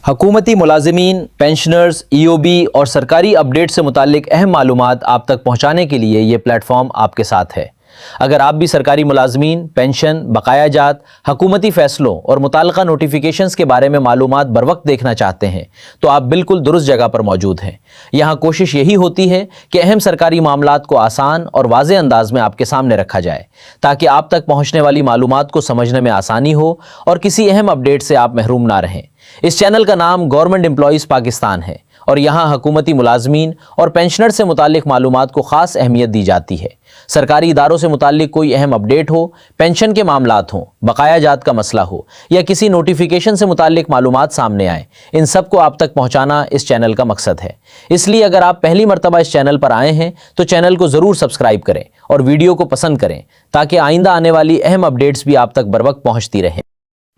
हुकूमती मुलाजिमीन, pensioners, EOB और सरकारी अपडेट से मुतालिक अहम मालूमात आप तक पहुँचाने के लिए ये प्लेटफॉर्म आपके साथ है। अगर आप भी सरकारी मुलाजमीन, पेंशन, बकायाजात, हुकूमती फ़ैसलों और मुताल्लिक़ा नोटिफिकेशंस के बारे में मालूमात बर वक्त देखना चाहते हैं तो आप बिल्कुल दुरुस्त जगह पर मौजूद हैं। यहाँ कोशिश यही होती है कि अहम सरकारी मामलात को आसान और वाज़ेह अंदाज में आपके सामने रखा जाए ताकि आप तक पहुँचने वाली मालूमात को समझने में आसानी हो और किसी अहम अपडेट से आप महरूम ना रहें। इस चैनल का नाम गवर्नमेंट एम्प्लॉइज़ पाकिस्तान है और यहाँ हुकूमती मुलाजमीन और पेंशनर से मुतालिक मालूमात को ख़ास अहमियत दी जाती है। सरकारी इदारों से मुतालिक कोई अहम अपडेट हो, पेंशन के मामलात हों, बकायाजात का मसला हो या किसी नोटिफिकेशन से मुतालिक मालूमात सामने आए, इन सब को आप तक पहुँचाना इस चैनल का मकसद है। इसलिए अगर आप पहली मरतबा इस चैनल पर आए हैं तो चैनल को ज़रूर सब्सक्राइब करें और वीडियो को पसंद करें ताकि आइंदा आने वाली अहम अपडेट्स भी आप तक बर वक्त पहुँचती रहें।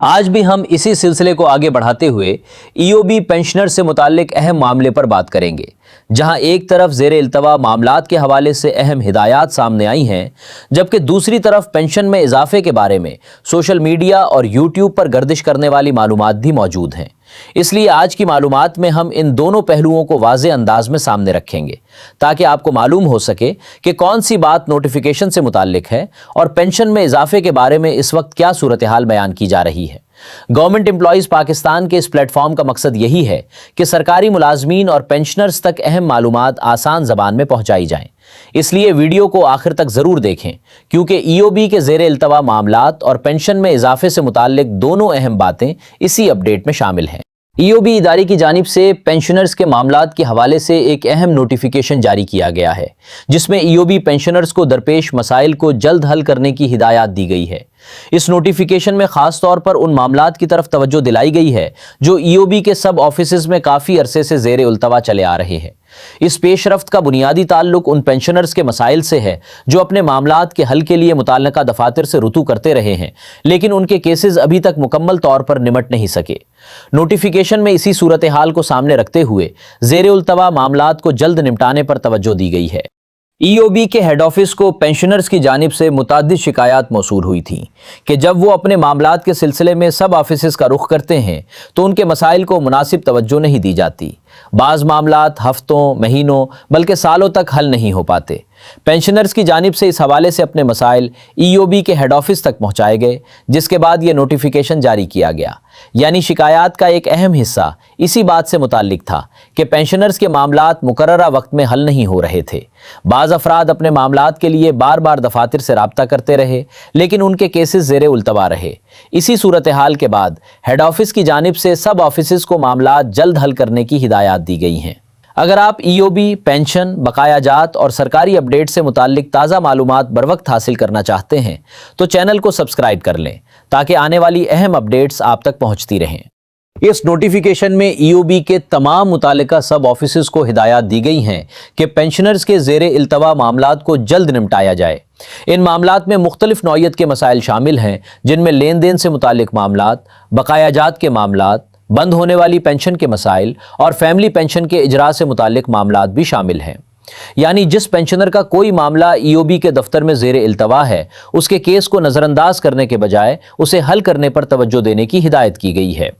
आज भी हम इसी सिलसिले को आगे बढ़ाते हुए EOB पेंशनर से मुताल्लिक अहम मामले पर बात करेंगे, जहां एक तरफ ज़ेरे इल्तवा मामलात के हवाले से अहम हिदायत सामने आई हैं, जबकि दूसरी तरफ पेंशन में इजाफे के बारे में सोशल मीडिया और YouTube पर गर्दिश करने वाली मालूमात भी मौजूद हैं। इसलिए आज की मालूमात में हम इन दोनों पहलुओं को वाज़े अंदाज में सामने रखेंगे ताकि आपको मालूम हो सके कि कौन सी बात नोटिफिकेशन से मुताल्लिक है और पेंशन में इजाफे के बारे में इस वक्त क्या सूरत हाल बयान की जा रही है। गवर्नमेंट एम्प्लॉइज़ पाकिस्तान के इस प्लेटफॉर्म का मकसद यही है कि सरकारी मुलाजमीन और पेंशनर्स तक अहम मालूमात आसान ज़बान में पहुँचाई जाएँ। इसलिए वीडियो को आखिर तक ज़रूर देखें क्योंकि EOB के ज़ेरे इल्तवा मामलात और पेंशन में इजाफे से मुताल्लिक दोनों अहम बातें इसी अपडेट में शामिल हैं। EOB इदारे की जानिब से पेंशनर्स के मामलात के हवाले से एक अहम नोटिफिकेशन जारी किया गया है, जिसमें EOB पेंशनर्स को दरपेश मसाइल को जल्द हल करने की हिदायत दी गई है। इस नोटिफिकेशन में ख़ास तौर पर उन मामलात की तरफ तवज्जो दिलाई गई है जो EOB के सब ऑफिसेज़ में काफ़ी अरसे से ज़ेरे इल्तवा चले आ रहे हैं। इस पेशरफ्त का बुनियादी ताल्लुक उन पेंशनर्स के मसाइल से है जो अपने मामलात के हल के लिए मुताल्लिका दफातर से रुजू करते रहे हैं, लेकिन उनके केसेस अभी तक मुकम्मल तौर पर निमट नहीं सके। नोटिफिकेशन में इसी सूरत हाल को सामने रखते हुए ज़ेरे इल्तवा मामलात को जल्द निपटाने पर तवज्जो दी गई है। EOB के हेड ऑफिस को पेंशनर्स की जानिब से मुताद्दिद शिकायत मौसूल हुई थी कि जब वो अपने मामलात के सिलसिले में सब ऑफिसेज़ का रुख करते हैं तो उनके मसाइल को मुनासिब तवज्जो नहीं दी जाती। बाज़ मामलात हफ्तों, महीनों बल्कि सालों तक हल नहीं हो पाते। पेंशनर्स की जानिब से इस हवाले से अपने मसाइल EOB के हेड ऑफिस तक पहुँचाए गए, जिसके बाद ये नोटिफिकेशन जारी किया गया। यानी शिकायत का एक अहम हिस्सा इसी बात से मुताल्लिक था कि पेंशनर्स के मामलात मुकर्ररा वक्त में हल नहीं हो रहे थे। बाज़ अफराद अपने मामलात के लिए बार बार दफातर से राब्ता करते रहे, लेकिन उनके केसेस ज़ेरे उल्तवा रहे। इसी सूरत हाल के बाद हेड ऑफिस की जानिब से सब ऑफिसेज़ को मामलात जल्द हल करने की हिदायत दी गई हैं। अगर आप EOB, पेंशन, बकायाजात और सरकारी अपडेट से मुताल्लिक ताज़ा मालूमात बर वक्त हासिल करना चाहते हैं तो चैनल को सब्सक्राइब कर लें ताकि आने वाली अहम अपडेट्स आप तक पहुंचती रहें। इस नोटिफिकेशन में EOB के तमाम मुतालिका सब ऑफिसेज़ को हिदायत दी गई हैं कि पेंशनर्स के ज़ेरे इल्तवा मामलात को जल्द निपटाया जाए। इन मामलात में मुख्तलिफ नौइयत के मसाइल शामिल हैं, जिनमें लेन देन से मुतालिक मामलात, बकायाजात के मामलात, बंद होने वाली पेंशन के मसाइल और फैमिली पेंशन के इजरा से मुतालिक मामलात भी शामिल हैं। यानी जिस पेंशनर का कोई मामला EOB के दफ्तर में ज़ेरे इल्तवा है, उसके केस को नज़रअंदाज करने के बजाय उसे हल करने पर तवज्जो देने की हिदायत की गई है।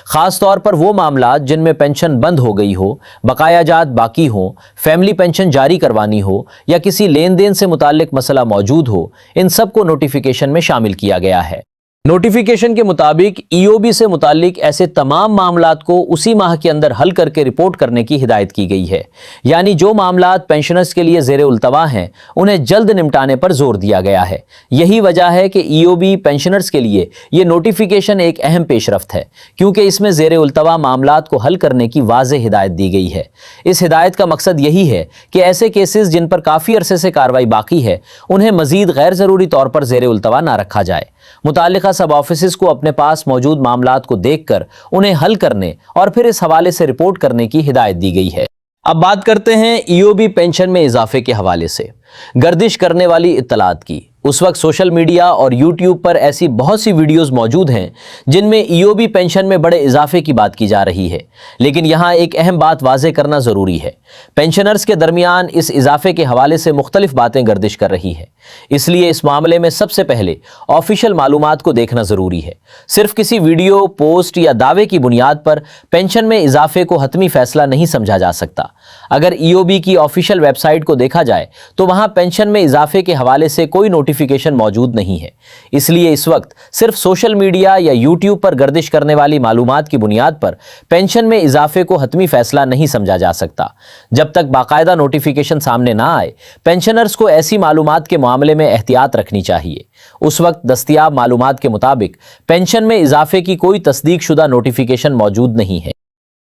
ख़ास तौर पर वो मामलात जिनमें पेंशन बंद हो गई हो, बकायाजात बाकी हो, फैमिली पेंशन जारी करवानी हो या किसी लेन देन से मुताल्लिक मसला मौजूद हो, इन सब को नोटिफिकेशन में शामिल किया गया है। नोटिफिकेशन के मुताबिक EOB से मुताल्लिक ऐसे तमाम मामलात को उसी माह के अंदर हल करके रिपोर्ट करने की हिदायत की गई है। यानी जो मामलात पेंशनर्स के लिए ज़ेरे उल्तवा हैं, उन्हें जल्द निपटाने पर जोर दिया गया है। यही वजह है कि EOB पेंशनर्स के लिए ये नोटिफिकेशन एक अहम पेशरफ्त है, क्योंकि इसमें ज़ेरे उल्तवा मामलात को हल करने की वाज़ेह हिदायत दी गई है। इस हिदायत का मकसद यही है कि ऐसे केसेस जिन पर काफ़ी अरसे से कार्रवाई बाकी है, उन्हें मज़ीद गैर ज़रूरी तौर पर ज़ेरे उल्तवा ना रखा जाए। मुतालिका सब ऑफिसेज़ को अपने पास मौजूद मामलात को देखकर उन्हें हल करने और फिर इस हवाले से रिपोर्ट करने की हिदायत दी गई है। अब बात करते हैं EOB पेंशन में इजाफे के हवाले से गर्दिश करने वाली इत्तलात की। उस वक्त सोशल मीडिया और यूट्यूब पर ऐसी बहुत सी वीडियोस मौजूद हैं जिनमें ईओबी पेंशन में बड़े इजाफे की बात की जा रही है, लेकिन यहाँ एक अहम बात वाज़ेह करना ज़रूरी है। पेंशनर्स के दरमियान इस इजाफे के हवाले से मुख्तलिफ बातें गर्दिश कर रही है, इसलिए इस मामले में सबसे पहले ऑफिशियल मालूमात को देखना ज़रूरी है। सिर्फ किसी वीडियो, पोस्ट या दावे की बुनियाद पर पेंशन में इजाफे को हतमी फैसला नहीं समझा जा सकता। अगर ईओबी की ऑफिशियल वेबसाइट को देखा जाए तो वहाँ पेंशन में इजाफे के हवाले से कोई नोटिफिकेशन मौजूद नहीं है, इसलिए इस वक्त सिर्फ सोशल मीडिया या यूट्यूब पर गर्दिश करने वाली मालूमात की बुनियाद पर पेंशन में इजाफे को हतमी फैसला नहीं समझा जा सकता। जब तक बाकायदा नोटिफिकेशन सामने ना आए, पेंशनर्स को ऐसी मालूमात के मामले में एहतियात रखनी चाहिए। उस वक्त दस्तयाब मालूमात के मुताबिक पेंशन में इजाफे की कोई तस्दीक शुदा नोटिफिकेशन मौजूद नहीं है।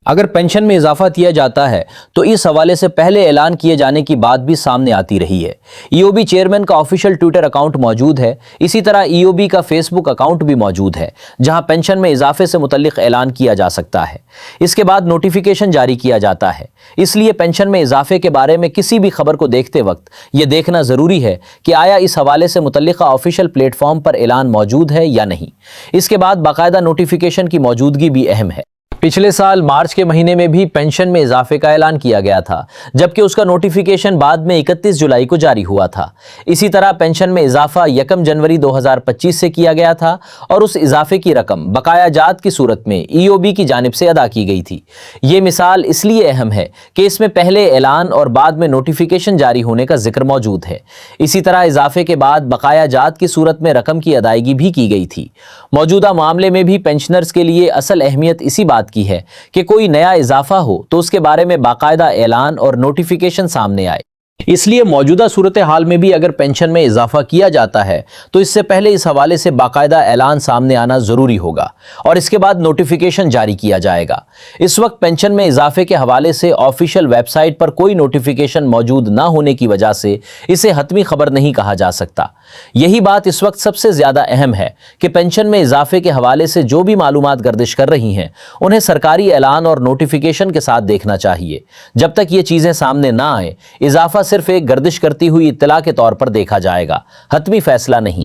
अगर पेंशन में इजाफा किया जाता है तो इस हवाले से पहले ऐलान किए जाने की बात भी सामने आती रही है। ईओबी चेयरमैन का ऑफिशियल ट्विटर अकाउंट मौजूद है। इसी तरह ईओबी का फेसबुक अकाउंट भी मौजूद है, जहां पेंशन में इजाफे से मुतल्लिक ऐलान किया जा सकता है। इसके बाद नोटिफिकेशन जारी किया जाता है। इसलिए पेंशन में इजाफे के बारे में किसी भी खबर को देखते वक्त यह देखना ज़रूरी है कि आया इस हवाले से मुतल्लिका ऑफिशियल प्लेटफॉर्म पर ऐलान मौजूद है या नहीं। इसके बाद बाकायदा नोटिफिकेशन की मौजूदगी भी अहम है। पिछले साल मार्च के महीने में भी पेंशन में इजाफे का ऐलान किया गया था, जबकि उसका नोटिफिकेशन बाद में 31 जुलाई को जारी हुआ था। इसी तरह पेंशन में इजाफा 1 जनवरी 2025 से किया गया था और उस इजाफे की रकम बकाया जात की सूरत में ईओबी की जानिब से अदा की गई थी। ये मिसाल इसलिए अहम है कि इसमें पहले ऐलान और बाद में नोटिफिकेशन जारी होने का जिक्र मौजूद है। इसी तरह इजाफे के बाद बकाया जात की सूरत में रकम की अदायगी भी की गई थी। मौजूदा मामले में भी पेंशनर्स के लिए असल अहमियत इसी बात की है कि कोई नया इजाफा हो तो उसके बारे में बाकायदा ऐलान और नोटिफिकेशन सामने आए। इसलिए मौजूदा सूरत हाल में भी अगर पेंशन में इजाफा किया जाता है तो इससे पहले इस हवाले से बाकायदा ऐलान सामने आना ज़रूरी होगा और इसके बाद नोटिफिकेशन जारी किया जाएगा। इस वक्त पेंशन में इजाफे के हवाले से ऑफिशियल वेबसाइट पर कोई नोटिफिकेशन मौजूद ना होने की वजह से इसे हतमी खबर नहीं कहा जा सकता। यही बात इस वक्त सबसे ज़्यादा अहम है कि पेंशन में इजाफे के हवाले से जो भी मालूमात गर्दिश कर रही हैं उन्हें सरकारी ऐलान और नोटिफिकेशन के साथ देखना चाहिए। जब तक ये चीज़ें सामने ना आए, इजाफा सिर्फ एक गर्दिश करती हुई इत्तला के तौर पर देखा जाएगा, हतमी फैसला नहीं।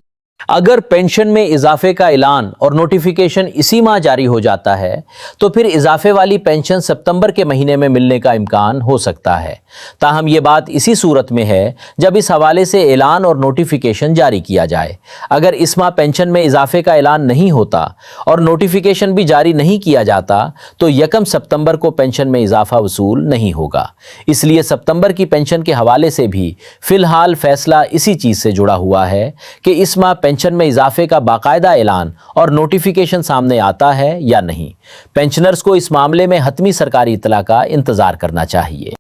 अगर पेंशन में इजाफे का ऐलान और नोटिफिकेशन इसी माह जारी हो जाता है तो फिर इजाफे वाली पेंशन सितंबर के महीने में मिलने का इम्कान हो सकता है। ताहम ये बात इसी सूरत में है जब इस हवाले से ऐलान और नोटिफिकेशन जारी किया जाए। अगर इस माह पेंशन में इजाफे का ऐलान नहीं होता और नोटिफिकेशन भी जारी नहीं किया जाता तो 1 सितंबर को पेंशन में इजाफा वसूल नहीं होगा। इसलिए सितंबर की पेंशन के हवाले से भी फ़िलहाल फ़ैसला इसी चीज़ से जुड़ा हुआ है कि इस माह पेंशन में इजाफे का बाकायदा ऐलान और नोटिफिकेशन सामने आता है या नहीं। पेंशनर्स को इस मामले में हतमी सरकारी इत्तला का इंतजार करना चाहिए।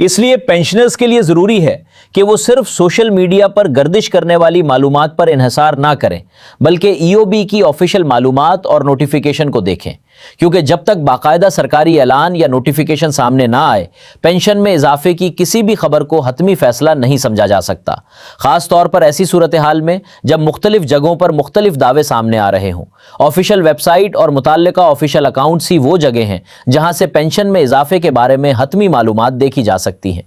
इसलिए पेंशनर्स के लिए ज़रूरी है कि वो सिर्फ सोशल मीडिया पर गर्दिश करने वाली मालूमात पर इन्हिसार ना करें, बल्कि ईओबी की ऑफिशियल मालूमात और नोटिफिकेशन को देखें, क्योंकि जब तक बाकायदा सरकारी ऐलान या नोटिफिकेशन सामने ना आए, पेंशन में इजाफे की किसी भी खबर को हतमी फैसला नहीं समझा जा सकता। ख़ास तौर पर ऐसी सूरत हाल में जब मुख्तलिफ जगहों पर मुख्तलिफ दावे सामने आ रहे हों। ऑफिशियल वेबसाइट और मुताल्लिका ऑफिशियल अकाउंट्स ही वो जगह हैं जहाँ से पेंशन में इजाफे के बारे में हतमी मालूमात देखी जा सकती हैं।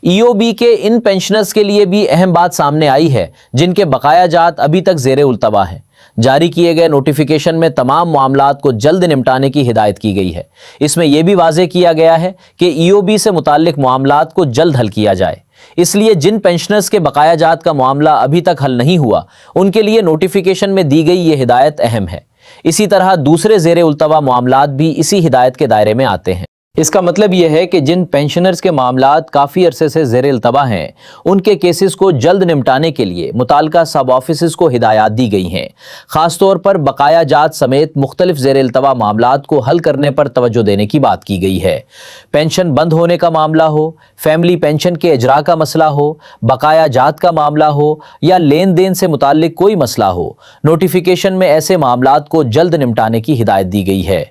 ईओबी के इन पेंशनर्स के लिए भी अहम बात सामने आई है जिनके बकाया जात अभी तक ज़ेरे उल्तवा हैं। जारी किए गए नोटिफिकेशन में तमाम मामलात को जल्द निपटाने की हिदायत की गई है। इसमें यह भी वाज़ेह किया गया है कि ईओबी से मुताल्लिक मामलात को जल्द हल किया जाए। इसलिए जिन पेंशनर्स के बकाया जात का मामला अभी तक हल नहीं हुआ, उनके लिए नोटिफिकेशन में दी गई ये हिदायत अहम है। इसी तरह दूसरे ज़ेरे उल्तवा मामलात भी इसी हिदायत के दायरे में आते हैं। इसका मतलब यह है कि जिन पेंशनर्स के मामलात काफ़ी अरसे से ज़ेरे इल्तवा हैं, उनके केसेस को जल्द निपटाने के लिए मुताल्लिका सब ऑफिसेस को हिदायत दी गई हैं। ख़ास तौर पर बकाया जात समेत मुख्तलिफ ज़ेरे इल्तवा मामलात को हल करने पर तवज्जो देने की बात की गई है। पेंशन बंद होने का मामला हो, फैमिली पेंशन के इजरा का मसला हो, बकाया जात का मामला हो या लेन देन से मुताल्लिक कोई मसला हो, नोटिफिकेशन में ऐसे मामलात को जल्द निपटाने की हिदायत दी गई है।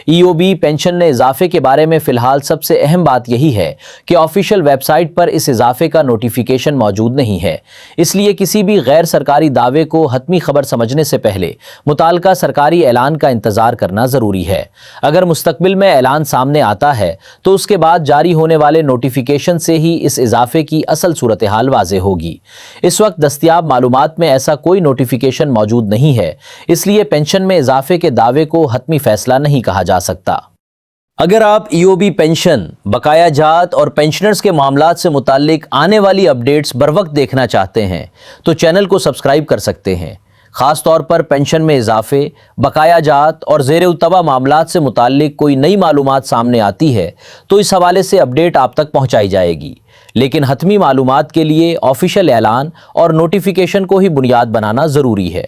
EOB पेंशन में इजाफे के बारे में फिलहाल सबसे अहम बात यही है कि ऑफिशियल वेबसाइट पर इस इजाफे का नोटिफिकेशन मौजूद नहीं है। इसलिए किसी भी गैर सरकारी दावे को हतमी खबर समझने से पहले मुताल्लिका सरकारी ऐलान का इंतजार करना जरूरी है। अगर मुस्तकबिल में ऐलान सामने आता है तो उसके बाद जारी होने वाले नोटिफिकेशन से ही इस इजाफे की असल सूरत हाल वाज़े होगी। इस वक्त दस्तयाब मालूमात में ऐसा कोई नोटिफिकेशन मौजूद नहीं है, इसलिए पेंशन में इजाफे के दावे को हतमी फैसला नहीं कहा जा सकता। अगर आप EOB पेंशन, बकाया जात और पेंशनर्स के मामलात से मुताल्लिक आने वाली अपडेट्स बर वक्त देखना चाहते हैं तो चैनल को सब्सक्राइब कर सकते हैं। ख़ास तौर पर पेंशन में इजाफे, बकाया जात और ज़ेर-उल्तवा मामलात से मुताल्लिक कोई नई मालूमात सामने आती है तो इस हवाले से अपडेट आप तक पहुंचाई जाएगी। लेकिन हतमी मालूमात के लिए ऑफिशियल ऐलान और नोटिफिकेशन को ही बुनियाद बनाना ज़रूरी है।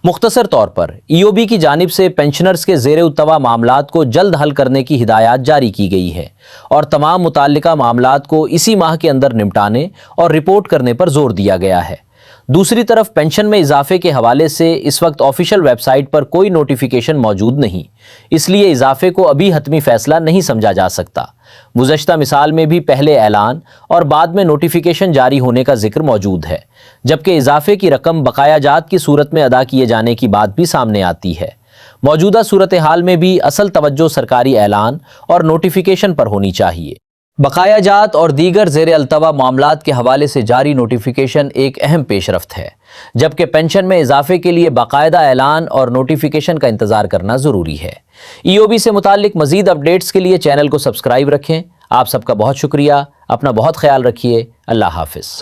मुख्तसर तौर पर EOB की जानिब से पेंशनर्स के ज़ेर-उल्तवा मामलात को जल्द हल करने की हिदायत जारी की गई है और तमाम मुताल्लिका मामलात को इसी माह के अंदर निपटाने और रिपोर्ट करने पर जोर दिया गया है। दूसरी तरफ पेंशन में इजाफे के हवाले से इस वक्त ऑफिशियल वेबसाइट पर कोई नोटिफिकेशन मौजूद नहीं, इसलिए इजाफे को अभी हतमी फैसला नहीं समझा जा सकता। गुज़श्ता मिसाल में भी पहले ऐलान और बाद में नोटिफिकेशन जारी होने का जिक्र मौजूद है, जबकि इजाफे की रकम बकाया जात की सूरत में अदा किए जाने की बात भी सामने आती है। मौजूदा सूरत हाल में भी असल तवज्जो सरकारी ऐलान और नोटिफिकेशन पर होनी चाहिए। बकाया जात और दीगर ज़ेर-अल्तवा मामलात के हवाले से जारी नोटिफिकेशन एक अहम पेशरफ्त है, जबकि पेंशन में इजाफे के लिए बाकायदा ऐलान और नोटिफिकेशन का इंतज़ार करना ज़रूरी है। EOB से मुताल्लिक मज़ीद अपडेट्स के लिए चैनल को सब्सक्राइब रखें। आप सबका बहुत शुक्रिया। अपना बहुत ख्याल रखिए। अल्लाह हाफ़िज़।